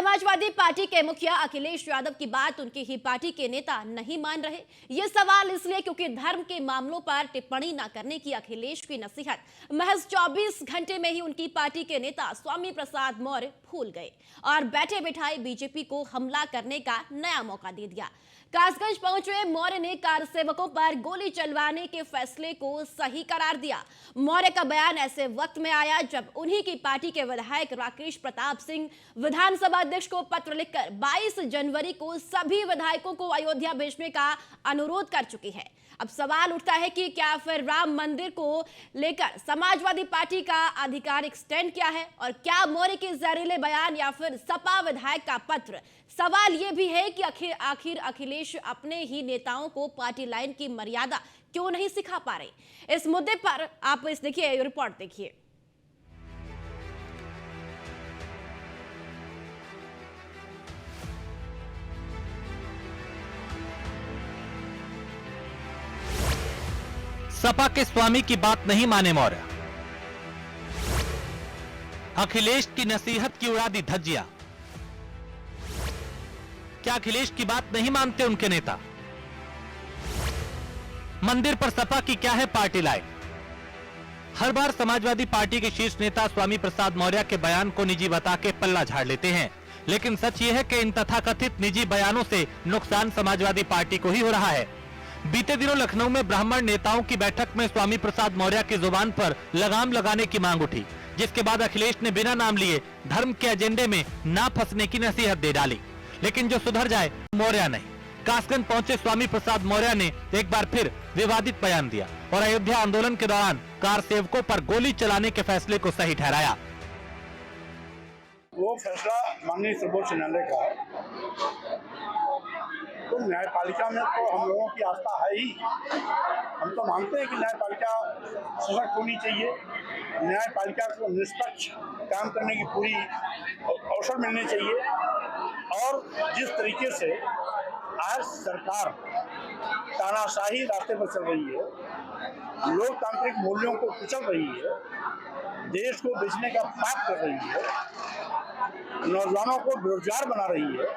Samajwadi party के मुखिया अखिलेश यादव की बात उनकी ही पार्टी के नेता नहीं मान रहे। ये सवाल इसलिए क्योंकि धर्म के मामलों पर टिप्पणी न करने की अखिलेश की नसीहत महज 24 घंटे में ही उनकी पार्टी के नेता स्वामी प्रसाद मौर्य भूल गए और बैठे बिठाए बीजेपी को हमला करने का नया मौका दे दिया। कासगंज पहुंचे मौर्य ने कार सेवकों पर गोली चलवाने के फैसले को सही करार दिया। मौर्य का बयान ऐसे वक्त में आया जब उन्हीं की पार्टी के विधायक राकेश प्रताप सिंह विधानसभा अध्यक्ष को पत्र लिखकर 22 जनवरी को सभी विधायकों को अयोध्या भेजने का अनुरोध कर चुकी है। अब सवाल उठता है कि क्या फिर राम मंदिर को लेकर समाजवादी पार्टी का आधिकारिक स्टैंड क्या है और क्या मौर्य के जहरीले बयान या फिर सपा विधायक का पत्र। सवाल यह भी है कि आखिर अखिलेश अपने ही नेताओं को पार्टी लाइन की मर्यादा क्यों नहीं सिखा पा रहे। इस मुद्दे पर आप देखिए, रिपोर्ट देखिए। सपा के स्वामी की बात नहीं माने मौर्य, अखिलेश की नसीहत की उड़ा दी धज्जियां। क्या अखिलेश की बात नहीं मानते उनके नेता? मंदिर पर सपा की क्या है पार्टी लाइन? हर बार समाजवादी पार्टी के शीर्ष नेता स्वामी प्रसाद मौर्य के बयान को निजी बता के पल्ला झाड़ लेते हैं, लेकिन सच ये है कि इन तथाकथित निजी बयानों से नुकसान समाजवादी पार्टी को ही हो रहा है। बीते दिनों लखनऊ में ब्राह्मण नेताओं की बैठक में स्वामी प्रसाद मौर्य की जुबान पर लगाम लगाने की मांग उठी, जिसके बाद अखिलेश ने बिना नाम लिए धर्म के एजेंडे में ना फंसने की नसीहत दे डाली। लेकिन जो सुधर जाए मौर्य नहीं। कासगंज पहुंचे स्वामी प्रसाद मौर्य ने एक बार फिर विवादित बयान दिया और अयोध्या आंदोलन के दौरान कार सेवकों पर गोली चलाने के फैसले को सही ठहराया। वो फैसला माननीय सर्वोच्च न्यायालय का है, तो न्यायपालिका में तो हम लोगों की आस्था है ही। हम तो मानते हैं कि न्यायपालिका सशक्त होनी चाहिए, न्यायपालिका को निष्पक्ष काम करने की पूरी अवसर मिलने चाहिए। और जिस तरीके से आज सरकार तानाशाही रास्ते पर चल रही है, लोकतांत्रिक मूल्यों को कुचल रही है, देश को बेचने का पाप कर रही है, नौजवानों को बेरोजगार बना रही है,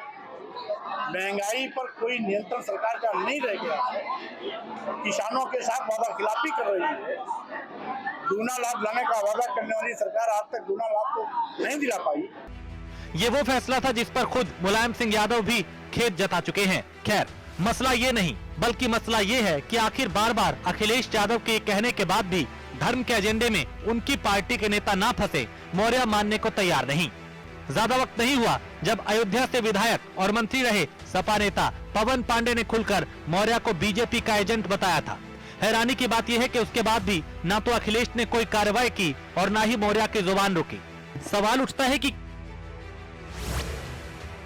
महंगाई पर कोई नियंत्रण सरकार का नहीं रह गया है, किसानों के साथ वादा खिलाफी कर रही है, दूना लाभ लाने का वादा करने वाली सरकार आज तक दूना लाभ तो नहीं दिला पाई। ये वो फैसला था जिस पर खुद मुलायम सिंह यादव भी खेद जता चुके हैं। खैर, मसला ये नहीं बल्कि मसला ये है कि आखिर बार बार अखिलेश यादव के कहने के बाद भी धर्म के एजेंडे में उनकी पार्टी के नेता ना फंसे मौर्य मानने को तैयार नहीं। ज्यादा वक्त नहीं हुआ जब अयोध्या से विधायक और मंत्री रहे सपा नेता पवन पांडे ने खुलकर मौर्य को बीजेपी का एजेंट बताया था। हैरानी की बात यह है कि उसके बाद भी ना तो अखिलेश ने कोई कार्रवाई की और ना ही मौर्य की जुबान रोकी। सवाल उठता है कि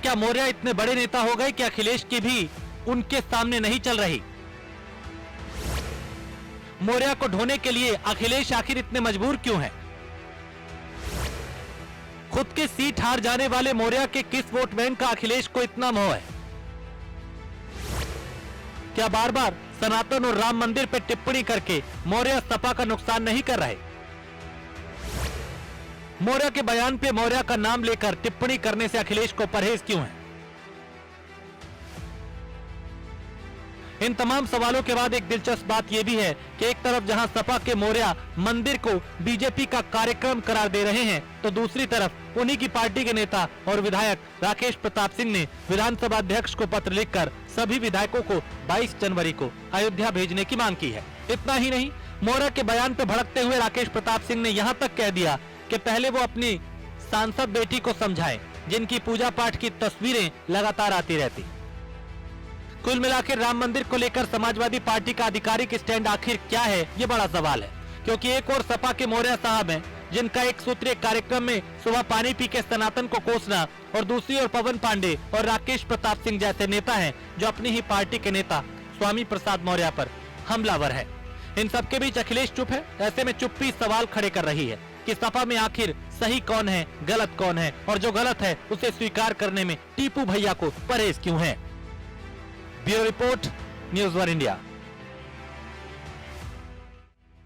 क्या मौर्य इतने बड़े नेता हो गए कि अखिलेश की भी उनके सामने नहीं चल रही? मौर्य को ढोने के लिए अखिलेश आखिर इतने मजबूर क्यों हैं? खुद की सीट हार जाने वाले मौर्य के किस वोट बैंक का अखिलेश को इतना मोह है? क्या बार बार सनातन और राम मंदिर पर टिप्पणी करके मौर्य सपा का नुकसान नहीं कर रहे? मौर्य के बयान पे मौर्य का नाम लेकर टिप्पणी करने से अखिलेश को परहेज क्यों है? इन तमाम सवालों के बाद एक दिलचस्प बात यह भी है कि एक तरफ जहां सपा के मौर्य मंदिर को बीजेपी का कार्यक्रम करार दे रहे हैं, तो दूसरी तरफ उन्हीं की पार्टी के नेता और विधायक राकेश प्रताप सिंह ने विधानसभा अध्यक्ष को पत्र लिखकर सभी विधायकों को 22 जनवरी को अयोध्या भेजने की मांग की है। इतना ही नहीं, मौर्य के बयान पर भड़कते हुए राकेश प्रताप सिंह ने यहाँ तक कह दिया कि पहले वो अपनी सांसद बेटी को समझाएं, जिनकी पूजा पाठ की तस्वीरें लगातार आती रहती। कुल मिलाकर राम मंदिर को लेकर समाजवादी पार्टी का आधिकारिक स्टैंड आखिर क्या है, ये बड़ा सवाल है। क्योंकि एक और सपा के मौर्य साहब हैं, जिनका एक सूत्रीय कार्यक्रम में सुबह पानी पी के सनातन को कोसना, और दूसरी ओर पवन पांडे और राकेश प्रताप सिंह जैसे नेता हैं जो अपनी ही पार्टी के नेता स्वामी प्रसाद मौर्य पर हमलावर है। इन सबके बीच अखिलेश चुप है। ऐसे में चुप्पी सवाल खड़े कर रही है कि सपा में आखिर सही कौन है, गलत कौन है, और जो गलत है उसे स्वीकार करने में टीपू भैया को परहेज क्यों है। Bureau report, news 1 India.